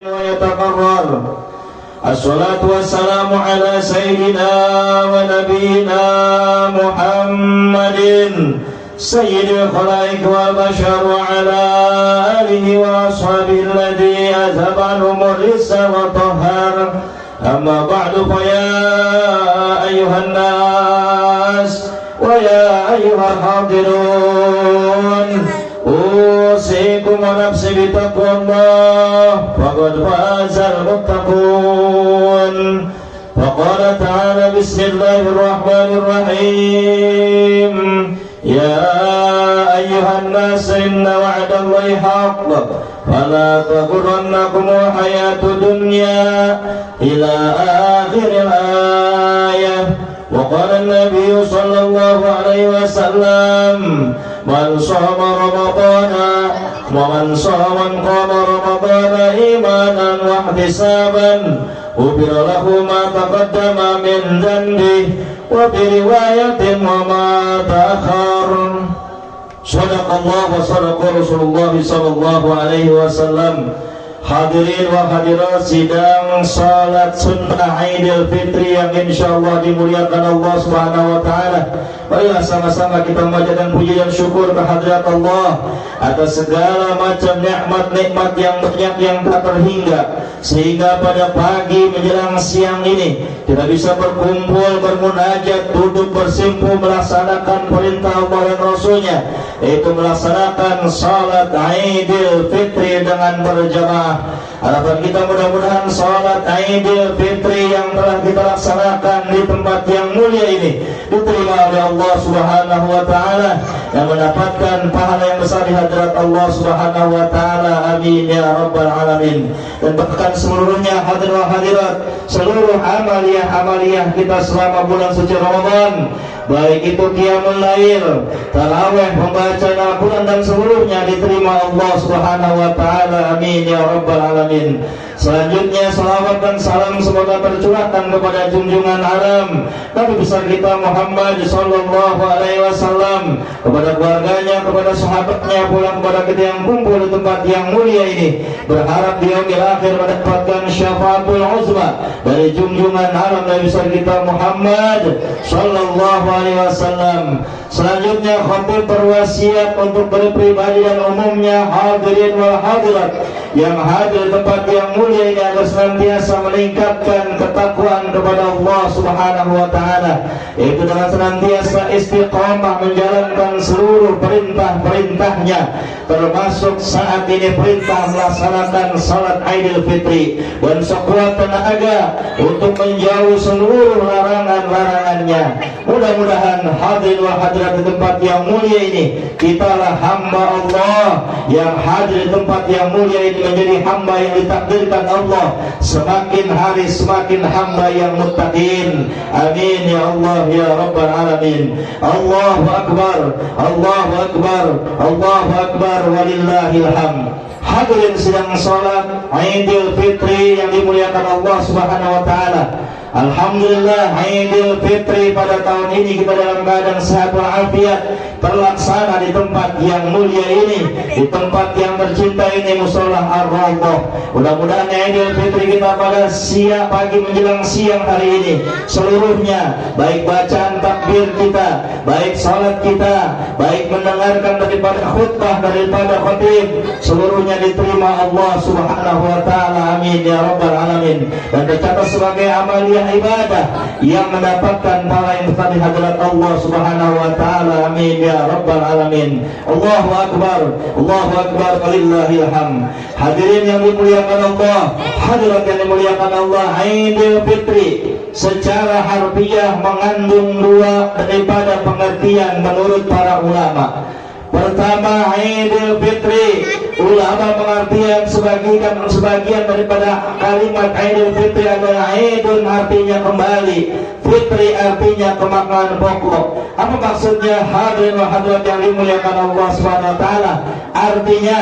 ويتقرر. الصلاة والسلام على سيدنا ونبينا محمد سيد الخلائق والبشر وعلى آله وأصحابه الذي أذهب عنهم الرجس وطهر. أما بعد فيا أيها الناس ويا أيها الحاضرون أوصيكم ونفسي بتقوى الله فقد فاز المتقون. فقال تعالى بسم الله الرحمن الرحيم يا أيها الناس إن وعد الله حق فلا تغرنكم الحياة الدنيا إلى آخر الآية. وقال النبي صلى الله عليه وسلم من صام رمضان ومن قام رمضان إيمانا واحتسابا غفر له ما تقدم من ذنبه وفي رواية وما تأخر. صدق الله وصدق Rasulullah sallallahu alaihi wasallam. Hadirin wa hadirat sidang salat sunnah Idul Fitri yang insyaallah dimuliakan Allah Subhanahu wa taala. Marilah sama-sama kita memanjatkan puji dan syukur kehadirat Allah atas segala macam nikmat-nikmat yang banyak yang tak terhingga, sehingga pada pagi menjelang siang ini kita bisa berkumpul, bermunajat, duduk bersimpuh melaksanakan perintah Allah dan Rasulnya, yaitu melaksanakan salat Idul Fitri dengan berjamaah. Harapan kita mudah-mudahan salat Idul Fitri yang telah kita laksanakan di tempat yang mulia ini diterima oleh Allah Subhanahu wa taala dan mendapatkan pahala yang besar di hadirat Allah Subhanahu wa taala. Amin ya rabbal alamin. Dan bahkan seluruhnya hadirin wa hadirat, seluruh amaliyah kita selama bulan suci Ramadan, baik itu qiyamul lail, tarawih, pembacaan Al-Quran dan seluruhnya diterima Allah Subhanahu wa taala. Amin ya rabbal alamin. Selanjutnya salawat dan salam semoga tercurahkan kepada junjungan alam Nabi besar kita Muhammad sallallahu alaihi wasallam, kepada keluarganya, kepada sahabatnya, pula kepada kita yang kumpul di tempat yang mulia ini, berharap di yaumil akhir mendapatkan syafaatul uzma dari junjungan alam Nabi besar kita Muhammad sallallahu alaihi wasallam. Selanjutnya khatib berwasiat untuk berpribadi dan umumnya hadirin wal hadirat yang hadir di tempat yang mulia ini agar senantiasa meningkatkan ketakwaan kepada Allah Subhanahu wa taala, yaitu dengan senantiasa istiqamah menjalankan seluruh perintah-perintahnya, termasuk saat ini perintah melaksanakan salat Idul Fitri, dan sekuat tenaga untuk menjauhi seluruh larangan-larangannya. Mudah-mudahan hadirin wa hadirat di tempat yang mulia ini, kitalah hamba Allah yang hadir di tempat yang mulia ini menjadi hamba yang ditakdirkan Allah semakin hari semakin hamba yang muttaqin. Amin ya Allah ya rabbal alamin. Allahu akbar, Allahu akbar, Allahu akbar, walillahil hamd. Hadirin sedang salat Idul Fitri yang dimuliakan Allah Subhanahu wa taala. Alhamdulillah, Idul Fitri pada tahun ini kita dalam keadaan sehat walafiat, terlaksana di tempat yang mulia ini, di tempat yang tercinta ini, Mushola Ar-Rawdah. Mudah-mudahan Idul Fitri kita pada siang pagi menjelang siang hari ini seluruhnya, baik bacaan takbir kita, baik salat kita, baik mendengarkan daripada khutbah daripada khatib, seluruhnya diterima Allah Subhanahu wa taala. Amin ya rabbal alamin. Dan tercatat sebagai amaliyah ibadah yang mendapatkan pahala yang besar di hadirat Allah Subhanahu wa taala. Amin ya rabbal alamin. Allahu akbar, Allahu akbar, walillahil hamd. Hadirin yang dimuliakan Allah, hadirat yang dimuliakan Allah, Idul Fitri secara harfiah mengandung dua daripada pengertian menurut para ulama. Pertama, Idul Fitri, ulama mengartikan sebagian daripada kalimat Idul Fitri adalah Idul artinya kembali, Fitri artinya kemaknaan pokok. Apa maksudnya hadirin wa hadirat yang dimuliakan Allah Subhanahu wa taala? Artinya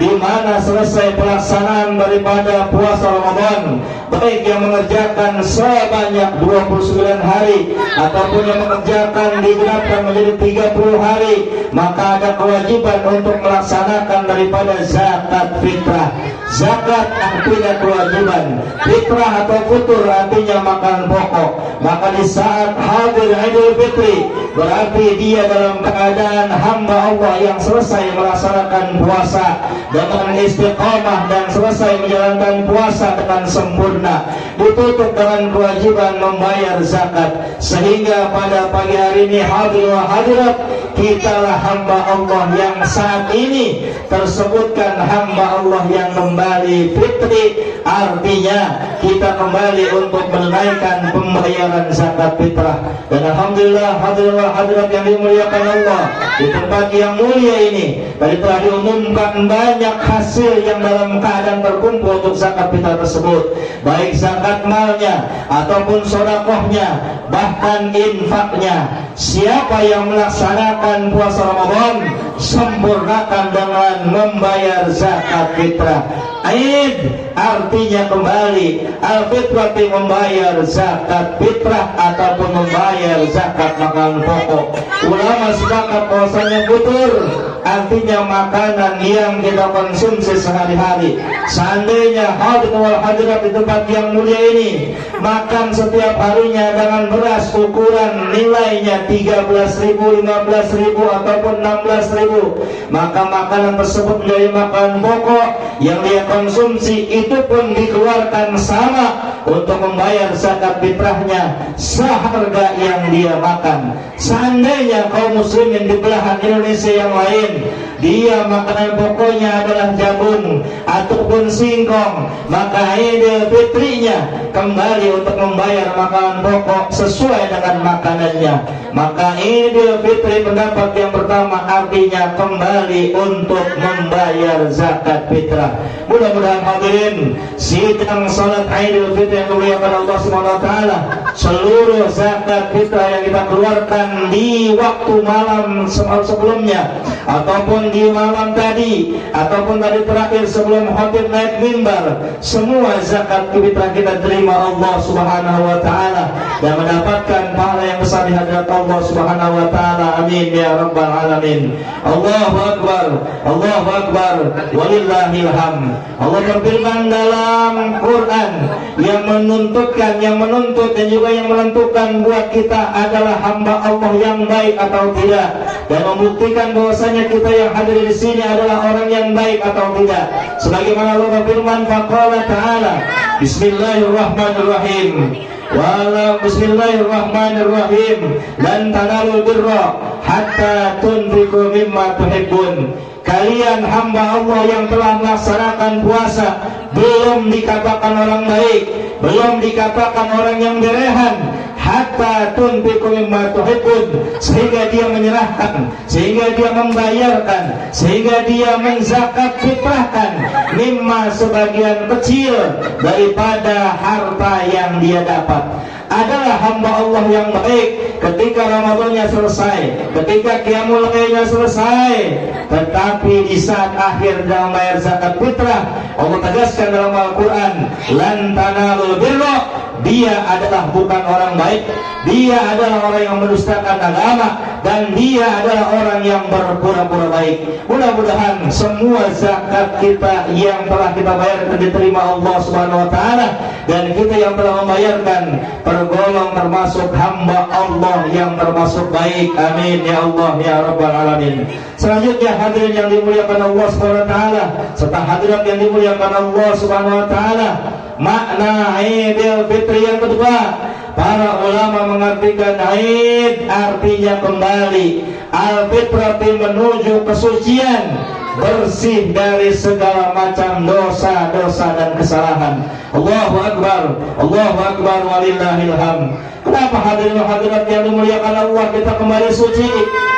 di mana selesai pelaksanaan daripada puasa Ramadan, baik yang mengerjakan sebanyak 29 hari ataupun yang mengerjakan digenapkan menjadi 30 hari, maka ada kewajiban untuk melaksanakan daripada zakat fitrah. Zakat artinya kewajiban, fitrah atau futur artinya makanan pokok. Maka di saat hadir Idul Fitri berarti dia dalam keadaan hamba Allah yang selesai melaksanakan puasa dengan istiqamah dan selesai menjalankan puasa dengan sempurna, ditutup dengan kewajiban membayar zakat. Sehingga pada pagi hari ini hadir wa hadirat, kitalah hamba Allah yang saat ini tersebutkan hamba Allah yang kembali fitri, artinya kita kembali untuk menunaikan pembayaran zakat fitrah. Dan alhamdulillah hadirin wa hadirat yang dimuliakan Allah, di tempat yang mulia ini tadi telah diumumkan banyak hasil yang dalam keadaan terkumpul untuk zakat fitrah tersebut, baik zakat malnya ataupun sedekahnya, bahkan infaknya. Siapa yang melaksanakan puasa Ramadan, sempurnakan dengan membayar zakat fitrah. Aid artinya kembali, al-fitrah membayar zakat fitrah ataupun membayar zakat makanan pokok. Ulama sepakat bahwasanya futur artinya makanan yang kita konsumsi sehari-hari. Seandainya hadirin wal hadirat di tempat yang mulia ini makan setiap harinya dengan beras ukuran nilainya 13.000, 15.000 ataupun 16.000, maka makanan tersebut menjadi makanan pokok yang dia konsumsi, itu pun dikeluarkan sama untuk membayar zakat fitrahnya seharga yang dia makan. Seandainya kaum muslimin di belahan Indonesia yang lain dia makanan pokoknya adalah jagung ataupun singkong, maka Idul Fitrinya kembali untuk membayar makanan pokok sesuai dengan makanannya. Maka Idul Fitri pendapat yang pertama artinya kembali untuk membayar zakat fitrah. Mudah-mudahan hadirin sidang salat Idul Fitri yang dimuliakan Allah Subhanahu wa taala, seluruh zakat fitrah yang kita keluarkan di waktu malam sebelumnya ataupun di malam tadi ataupun tadi terakhir sebelum khatib naik mimbar, semua zakat fitrah kita terima Allah Subhanahu wa taala dan mendapatkan pahala yang besar di hadirat Allah Subhanahu wa taala. Amin ya rabbal alamin. Allahu akbar, Allahu akbar, walillahil hamd. Allah berfirman dalam Quran yang menuntut dan juga yang menentukan buat kita adalah hamba Allah yang baik atau tidak, dan membuktikan bahwasanya kita yang hadir di sini adalah orang yang baik atau tidak. Sebagaimana Allah berfirman, faqala ta'ala, bismillahirrahmanirrahim. Bismillahirrahmanirrahim. Lan tanalul birra hatta tunfiqu mimma tuhibbun. Kalian hamba Allah yang telah melaksanakan puasa belum dikatakan orang baik, belum dikatakan orang yang berehan, hatta tunfiqu mimma tuhibbun, sehingga dia menyerahkan, sehingga dia membayarkan, sehingga dia menzakat fitrahkan mimma sebagian kecil daripada harta yang dia dapat. Adalah hamba Allah yang baik ketika Ramadannya selesai, ketika Qiyamul Lailnya selesai, tetapi di saat akhir dalam bayar zakat fitrah, Allah tegaskan dalam Al-Quran, lan tanalul birra, dia adalah bukan orang baik, dia adalah orang yang mendustakan agama, dan dia adalah orang yang berpura-pura baik. Mudah-mudahan semua zakat kita yang telah kita bayarkan diterima Allah Subhanahu wa taala, dan kita yang telah membayarkan tergolong termasuk hamba Allah yang termasuk baik. Amin ya Allah ya rabbal alamin. Selanjutnya hadirin yang dimuliakan Allah Subhanahu wa taala serta hadirat yang dimuliakan Allah Subhanahu wa taala, makna Idul Fitri yang kedua, para ulama mengartikan Aid artinya kembali, al-fitrah menuju kesucian, bersih dari segala macam dosa-dosa dan kesalahan. Allahu akbar, Allahu akbar, walillahil hamd. Kenapa hadirin hadirat yang dimuliakan Allah kita kembali suci?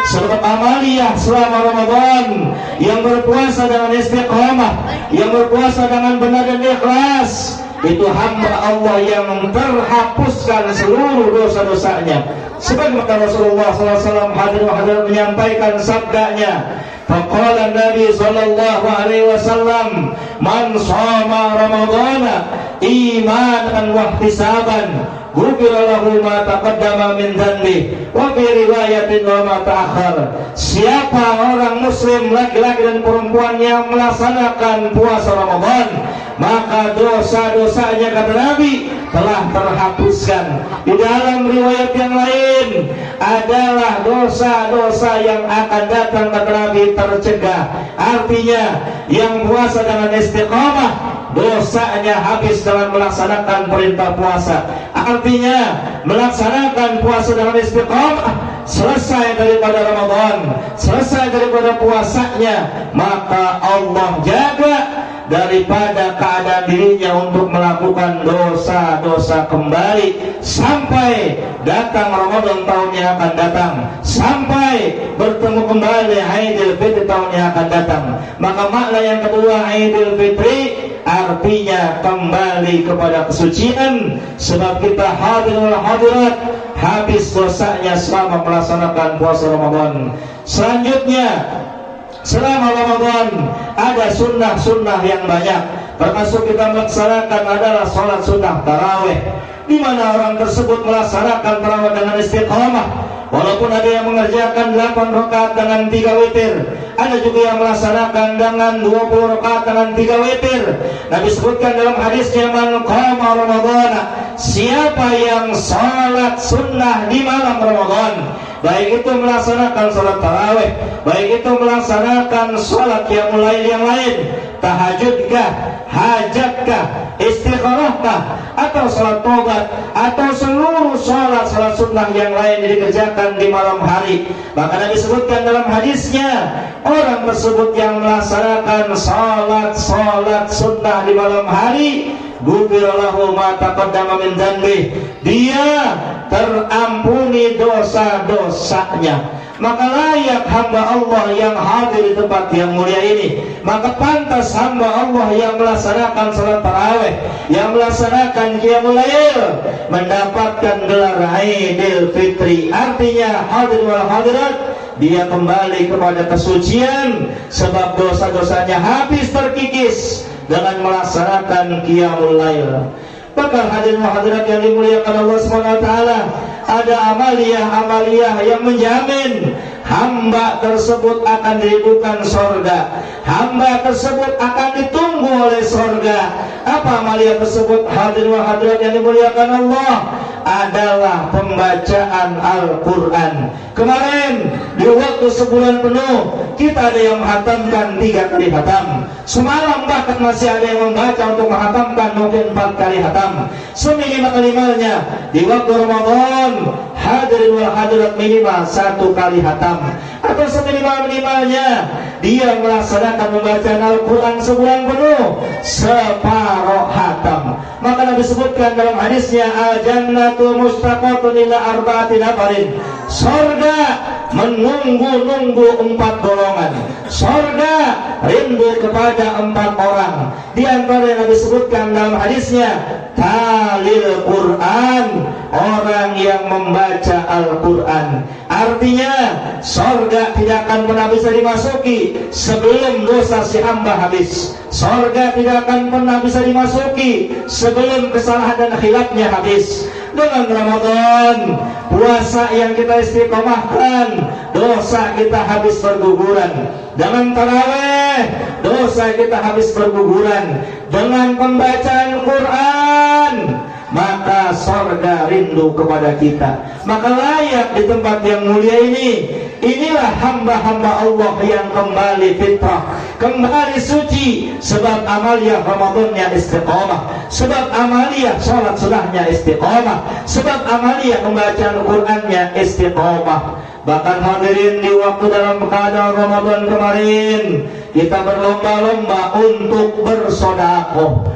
Sebab amaliyah selama Ramadan, yang berpuasa dengan istiqamah, yang berpuasa dengan benar dan ikhlas, itu hamba Allah yang terhapuskan seluruh dosa-dosanya. Sebagaimana Rasulullah SAW hadirin menyampaikan sabdanya, faqala Nabi sallallahu alaihi wasallam, man shoma ramadhana imanan wa ihtisaban ghufira lahu ma taqaddama min dhanbi wa fi riwayatin wa ma ta'akhkhar. Siapa orang muslim laki-laki dan perempuan yang melaksanakan puasa Ramadan, maka dosa-dosanya kata Nabi telah terhapuskan. Di dalam riwayat yang lain adalah dosa-dosa yang akan datang kata Nabi tercegah. Artinya yang puasa dengan istiqamah dosanya habis dengan melaksanakan perintah puasa. Artinya melaksanakan puasa dengan istiqamah, selesai daripada Ramadan, selesai daripada puasanya, maka Allah jaga daripada keadaan dirinya untuk melakukan dosa-dosa kembali sampai datang Ramadan tahun yang akan datang, sampai bertemu kembali Aidil Fitri tahun yang akan datang. Maka makna yang kedua Aidil Fitri artinya kembali kepada kesucian, sebab kita hadirul hadirat habis dosanya selama melaksanakan puasa Ramadan. Selanjutnya selama Ramadan ada sunnah-sunnah yang banyak, termasuk kita melaksanakan adalah sholat sunnah tarawih, di mana orang tersebut melaksanakan tarawih dengan istiqamah. Walaupun ada yang mengerjakan 8 rakaat dengan 3 witir, ada juga yang melaksanakan dengan 20 rakaat dengan 3 witir. Nabi sebutkan dalam hadisnya, man qama ramadhana, siapa yang salat sunnah di malam Ramadan, baik itu melaksanakan salat tarawih, baik itu melaksanakan salat qiyamul lail yang lain, tahajudkah, hajatkah, istikharahkah, atau salat tobat, atau seluruh salat sunnah yang lain dikerjakan di malam hari, maka Nabi sebutkan dalam hadisnya, orang tersebut yang melaksanakan salat sunnah di malam hari, ghufira lahu ma taqaddama min dhanbi, dia terampuni dosa-dosanya. Maka layak hamba Allah yang hadir di tempat yang mulia ini, maka pantas hamba Allah yang melaksanakan salat tarawih, yang melaksanakan qiyamul lail, mendapatkan gelar Aidil Fitri. Artinya hadir wal hadirat, dia kembali kepada kesucian, sebab dosa-dosanya habis terkikis dengan melaksanakan qiyamul lail. Bahkan hadirin wa hadirat yang dimuliakan Allah SWT, ada amaliyah yang menjamin hamba tersebut akan diridukan sorga, hamba tersebut akan ditunggu oleh sorga. Apa amaliyah tersebut hadirin wa hadirat yang dimuliakan Allah? Adalah pembacaan Al-Quran. Kemarin di waktu sebulan penuh kita ada yang menghatamkan 3 kali hatam. Semalam bahkan masih ada yang membaca untuk menghatamkan mungkin 4 kali hatam. Seminimal-minimalnya di waktu Ramadan hadirin wal hadirat minimal 1 kali hatam, atau seminimal-minimalnya dia melaksanakan pembacaan Al-Quran sebulan penuh separuh hatam. Maka Nabi sebutkan dalam hadisnya, al-jannatu mustaqatun ila arba'ati nafarin, sorga menunggu-nunggu 4 golongan, sorga rindu kepada 4 orang. Di antara yang Nabi sebutkan dalam hadisnya, talil Quran, orang yang membaca Al-Quran. Artinya sorga tidak akan pernah bisa dimasuki sebelum dosa si hamba habis. Sorga tidak akan pernah bisa dimasuki sebelum kesalahan dan khilafnya habis. Dengan Ramadan, puasa yang kita istiqomahkan, dosa kita habis berguguran. Dengan tarawih, dosa kita habis berguguran. Dengan pembacaan Quran, maka sorga rindu kepada kita. Maka layak di tempat yang mulia ini, inilah hamba-hamba Allah yang kembali fitrah, kembali suci, sebab amaliyah Ramadannya istiqamah, sebab amaliyah salat sunnahnya istiqamah, sebab amaliyah pembacaan Qur'annya istiqamah. Bahkan hadirin, di waktu dalam keadaan Ramadan kemarin kita berlomba-lomba untuk bersedekah,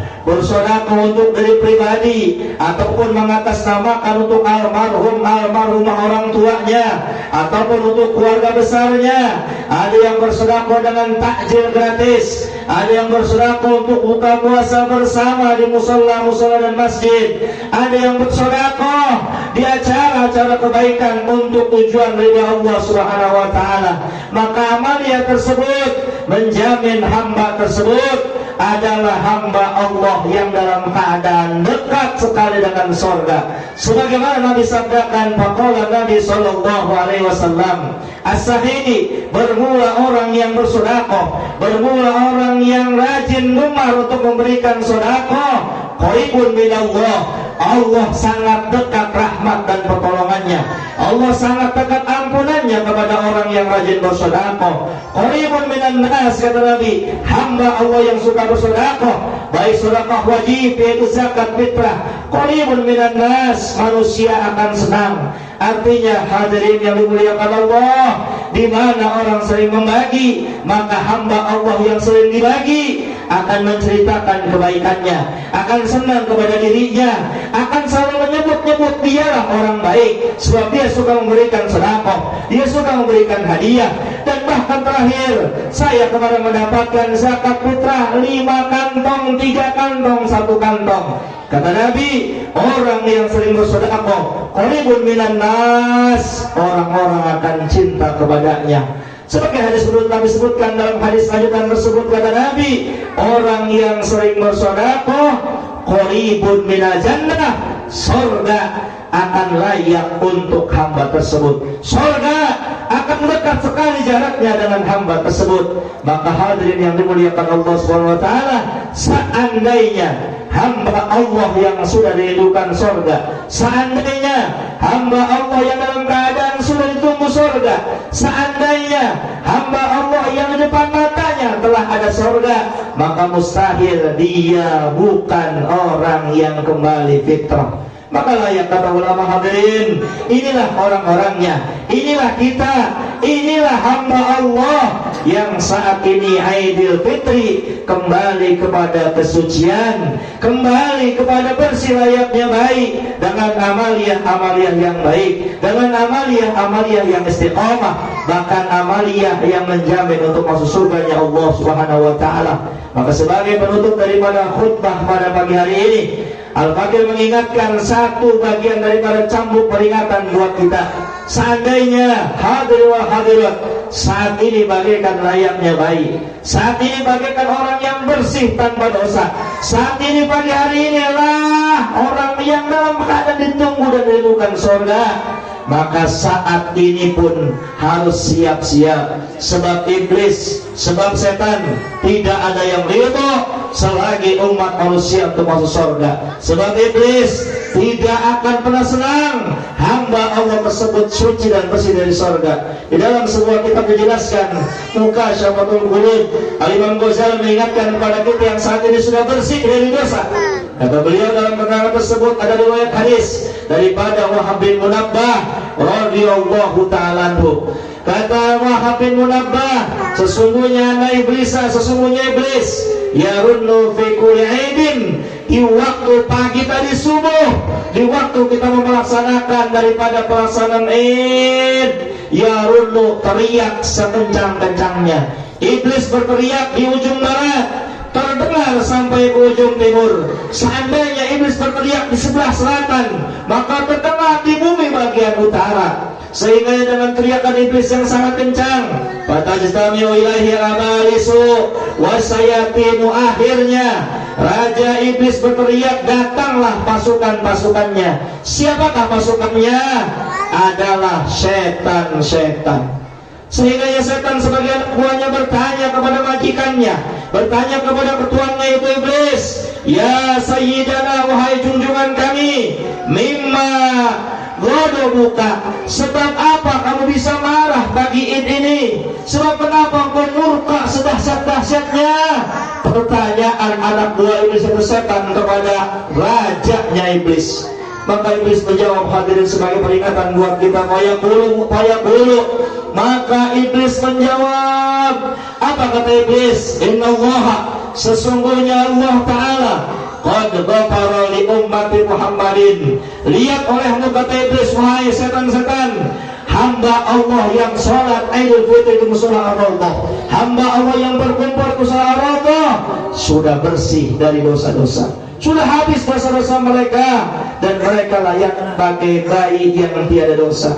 untuk diri pribadi ataupun mengatasnamakan untuk almarhumah orang tuanya ataupun untuk keluarga besarnya. Ada yang bersedekah dengan takjil gratis, ada yang bersedekah untuk buka puasa bersama di musola dan masjid, ada yang bersedekah di acara-acara kebaikan untuk tujuan ridha Allah Subhanahu wa taala. Maka amaliyah tersebut menjamin hamba tersebut adalah hamba Allah yang dalam keadaan dekat sekali dengan surga. Sebagaimana Nabi sabdakan, faqala Nabi sallallahu alaihi wasallam, as-sahidi, bermula orang yang bersedekah, bermula orang yang rajin gemar untuk memberikan sedekah, qaribun minallah, Allah sangat dekat rahmat dan pertolongannya, Allah sangat dekat ampunannya kepada orang yang rajin bersedekah. Qaribun minan nas, kata Nabi, hamba Allah yang suka bersedekah, baik sedekah wajib yaitu zakat fitrah. Qaribun minan nas, manusia akan senang. Artinya hadirin yang dimuliakan Allah, di mana orang sering membagi, maka hamba Allah yang sering dibagi akan menceritakan kebaikannya, akan senang kepada dirinya, akan selalu menyebut-nyebut dialah orang baik, sebab dia suka memberikan sedekah, dia suka memberikan hadiah. Dan bahkan terakhir, saya kemarin mendapatkan zakat fitrah 5 kantong, 3 kantong, 1 kantong. Kata Nabi, orang yang sering bersedekah, qaribun minan nas, orang-orang akan cinta kepadanya. Sebagai hadis menurut Nabi sebutkan dalam hadis lanjutan tersebut, kata Nabi, orang yang sering bersedekah, qaribun minal jannah, surga akan layak untuk hamba tersebut. Surga akan dekat sekali jaraknya dengan hamba tersebut. Maka hadirin yang dimuliakan Allah Subhanahu wa taala, seandainya hamba Allah yang sudah dirindukan surga, seandainya hamba Allah yang dalam keadaan sudah ditunggu surga, seandainya hamba Allah yang di depan matanya telah ada surga, maka mustahil dia bukan orang yang kembali fitrah. Maka layak kata ulama hadirin, inilah orang-orangnya, inilah kita, inilah hamba Allah yang saat ini Aidil Fitri kembali kepada kesucian, kembali kepada bersih layaknya baik, dengan amaliyah-amaliyah yang baik, dengan amaliyah-amaliyah yang istiqamah, bahkan amaliyah yang menjamin untuk masuk surganya Allah Subhanahu wa taala. Maka sebagai penutup daripada khutbah pada pagi hari ini, Al-Fakir mengingatkan satu bagian daripada cambuk peringatan buat kita. Seandainya hadir wal hadirat, saat ini bagaikan layaknya bayi, saat ini bagaikan orang yang bersih tanpa dosa, saat ini pagi hari ini adalah orang yang dalam keadaan ditunggu dan dirindukan surga. Maka saat ini pun harus siap-siap, sebab iblis, sebab setan tidak ada yang ridho selagi umat manusia untuk masuk surga. Sebab iblis tidak akan pernah senang hamba Allah tersebut suci dan bersih dari surga. Di dalam sebuah kitab dijelaskan, Muka Syafatul Qulub, Al-Imam Ghazali mengingatkan kepada kita yang saat ini sudah bersih dari dosa. Kata beliau dalam keterangan tersebut, ada riwayat hadis daripada Wahab bin Munabbah radhiyallahu ta'ala anhu. Kata Wahab bin Munabbah, sesungguhnya iblis yarunnu fi kulli aidin, di waktu pagi tadi subuh, di waktu kita melaksanakan daripada pelaksanaan Id, yarunnu, teriak sekencang-kencangnya. Iblis berteriak di ujung barat, terdengar sampai ke ujung timur. Seandainya iblis berteriak di sebelah selatan, maka terdengar di bumi bagian utara. Sehingga dengan teriakan iblis yang sangat kencang, fatajtamiu ilaihi abalisu wasayatinu, akhirnya raja iblis berteriak, datanglah pasukan-pasukannya. Siapakah pasukannya? Adalah setan-setan. Sehingga ya setan sebagai anak buahnya bertanya kepada majikannya, bertanya kepada ketuanya itu iblis, ya sayyidana, wahai junjungan kami, mimma ghadabuka, sebab apa kamu bisa marah pagi Id ini? Sebab kenapa kau murka sedahsyat-dahsyatnya? Pertanyaan anak buah iblis itu setan kepada rajanya iblis. Maka iblis menjawab hadirin sebagai peringatan buat kita, fayaqulu. Maka iblis menjawab, apa kata iblis? Innallaha, sesungguhnya Allah Ta'ala qad ghafara li ummati Muhammadin. Lihat olehmu, kata iblis, wahai setan-setan, hamba Allah yang sholat Idul Fitri di musola Allah, hamba Allah yang berkumpul di musola Allah sudah bersih dari dosa-dosa, sudah habis dosa-dosa mereka, dan mereka layak bagai bayi yang tiada dosa.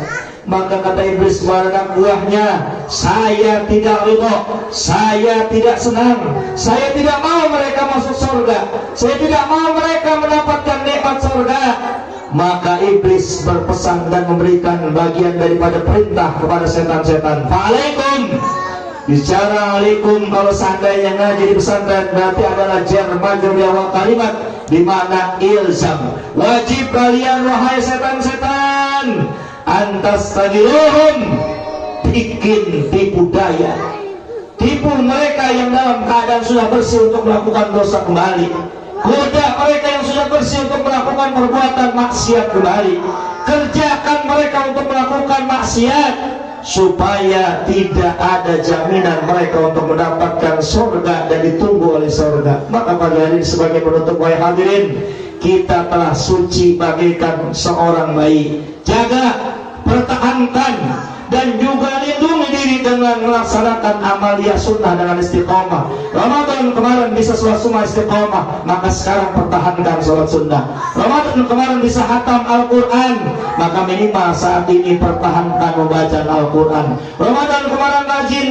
Maka kata iblis kepada anak buahnya, saya tidak ridho, saya tidak senang, saya tidak mau mereka masuk surga, saya tidak mau mereka mendapatkan nikmat surga. Maka iblis berpesan dan memberikan bagian daripada perintah kepada setan-setan. Fa'alaikum, bicara alaikum kalau seandainya ngaji di pesantren berarti adalah jar majrur di awal kalimat, di mana ilzam, wajib kalian wahai setan-setan antas tadiluhum, bikin tipu daya, tipu mereka yang dalam keadaan sudah bersih untuk melakukan dosa kembali, goda mereka yang sudah bersih untuk melakukan perbuatan maksiat kembali, kerjakan mereka untuk melakukan maksiat supaya tidak ada jaminan mereka untuk mendapatkan surga dan ditunggu oleh surga. Maka pada hari ini sebagai penutup, wahai hadirin, kita telah suci bagaikan seorang bayi. Jaga, pertahankan, dan juga lindungi diri dengan melaksanakan amaliyah sunnah dengan istiqomah. Ramadan kemarin bisa sholat sunnah istiqomah, maka sekarang pertahankan sholat sunnah. Ramadan kemarin bisa hatam Al-Quran, maka minimal saat ini pertahankan membaca Al-Quran. Ramadan kemarin rajin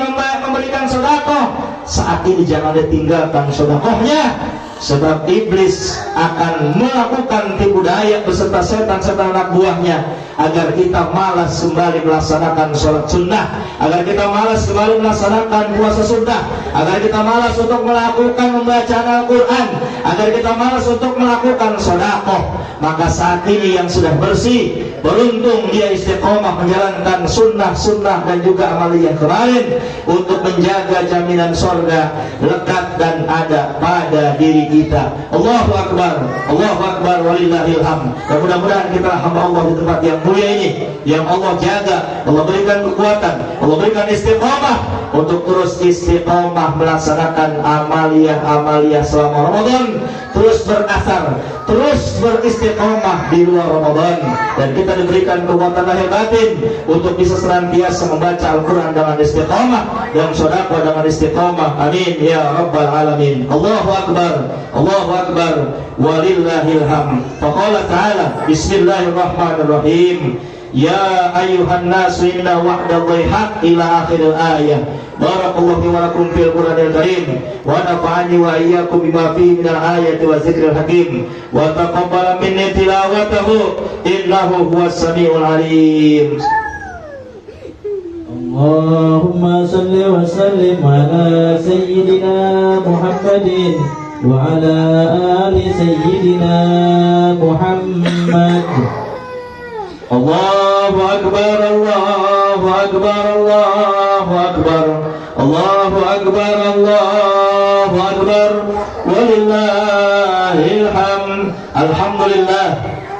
memberikan sedekah, saat ini jangan ditinggalkan sedekahnya. Sebab iblis akan melakukan tipu daya beserta setan-setan anak buahnya agar kita malas kembali melaksanakan sholat sunnah, agar kita malas kembali melaksanakan puasa sunnah, agar kita malas untuk melakukan membaca Al-Quran, agar kita malas untuk melakukan sedekah. Maka saat ini yang sudah bersih, beruntung dia istiqomah menjalankan sunnah-sunnah dan juga amaliyah kemarin untuk menjaga jaminan surga lekat dan ada pada diri kita. Allahu Akbar, Allahu Akbar, walillahil hamd. Dan mudah-mudahan kita hamba Allah di tempat yang mulia ini, yang Allah jaga, Allah berikan kekuatan, Allah berikan istiqomah untuk terus istiqomah melaksanakan amaliyah selama Ramadan, terus berasar, terus beristiqomah di luar Ramadan, dan kita diberikan kekuatan lahir batin untuk bisa senantiasa membaca Al-Quran dengan istiqomah dan sedekah dengan istiqomah. Amin ya rabbal alamin. Allahu Akbar, Allahu Akbar, walillahil hamd. Faqala ta'ala, bismillahirrahmanirrahim, ya ayyuhan nasu inna wa'dallahi haq, ila akhiril ayah. Barakallahu wa lakum fil Qur'anil Karim, wa nafa'ani wa iyyakum bima fihi minal ayati wa zikril hakim, wa taqabbala minni tilawatahu innahu huwas samiul alim. Allahumma salli wa sallim ala sayyidina Muhammadin wa ala ali sayyidina Muhammad. Allahu Akbar, Allahu Akbar, Allahu Akbar, Allahu Akbar, Allahu Akbar, walillahil hamd. Alhamdulillah,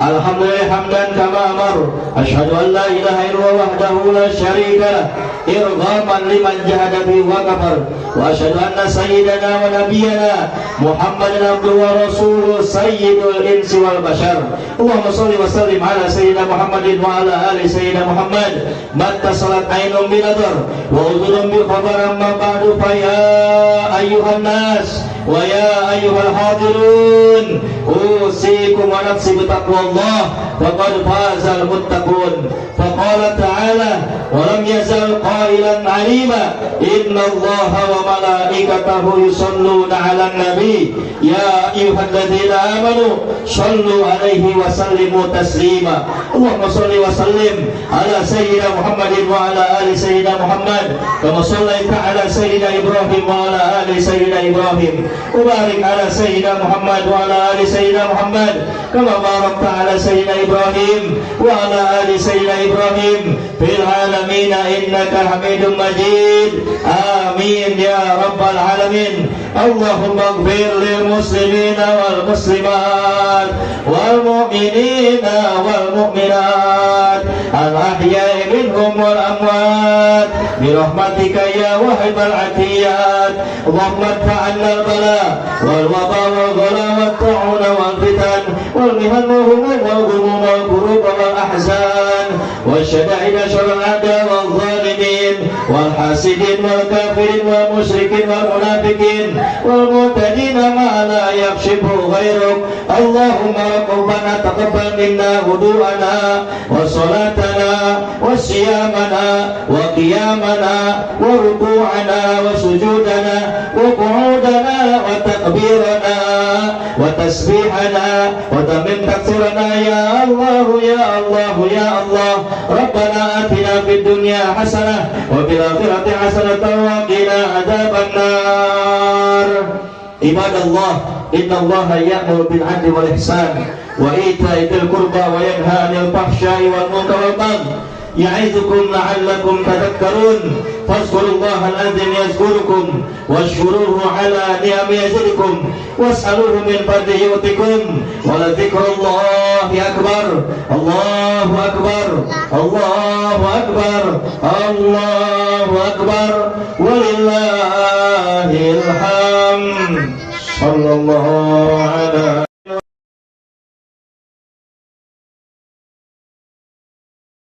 alhamdulillah hamdan kama amar. Asyhadu an la ilaha illallah wahdahu la syarika lah, irghaman liman jahada bihi wa kafar. Wa asyhadu anna sayyidana wa nabiyyana Muhammadan abduhu wa rasuluhu sayyidul insi wal bashar. Allahumma shalli wa sallim ala sayyidina Muhammadin wa ala ali sayyidina Muhammad. Matta salat ainun binadar wa udhunun bi khabar, amma ba'du, fa ya ayyuhan nas wa ya ayyuhal hadirun, usikum wa nafsi bitaqwallah, faqad fazal muttaqun. Faqala ta'ala, wa lam yazal qailan alima, inna allaha wa malaikatahu yusalluna 'alan nabi, ya ayyuhalladzina amanu sallu 'alaihi wa sallimu taslima. Allahumma shalli wa sallim ala sayyidina Muhammadin wa ala ali sayyidina Muhammad, kama shallaita ala sayyidina Ibrahim wa ala ali sayyidina Ibrahim, wa barik ala sayyidina Muhammad wa ala ali sayyidina Muhammad, kama barakta ala sayyidina Ibrahim wa ala ali sayyidina Ibrahim fil alamin innaka Hamidum Majid. Amin ya rabbal alamin. Allahumma ighfir lil muslimina wal muslimat wal mu'minina wal mu'minat al ahya'i minhum wal amwat bi rahmatika ya wahibal atiyat. Allahumma adfa'anna al bala wal waba wal ghala wat ta'una wal fitan wal mihan wal humum wal ghumum wal kurub wal ahzan wal syada'id syar'al ada wal zalimin والحاسدين والكافرين والمشركين والمنافقين والمعتدين ما لا يكشفه غيرك. اللهم ربنا تقبل منا وضوءنا وصلاتنا وصيامنا وقيامنا وركوعنا وسجودنا وقعودنا وتكبيرنا وتسبيحنا وتمم تكثيرنا يا الله يا الله يا الله. ربنا آتنا في الدنيا حسنة وفي الآخرة حسنة وقنا عذاب النار. عباد الله إن الله يأمر بالعدل والإحسان وإيتاء ذي القربى وينهى عن الفحشاء والمنكر والبغي يعظكم لعلكم تذكرون. فاذكروا الله العظيم يذكركم واشكروه على نعمه يزدكم واسألوه من فضله يؤتكم ولذكر الله أكبر. الله أكبر الله أكبر الله أكبر ولله الحمد. صلى الله على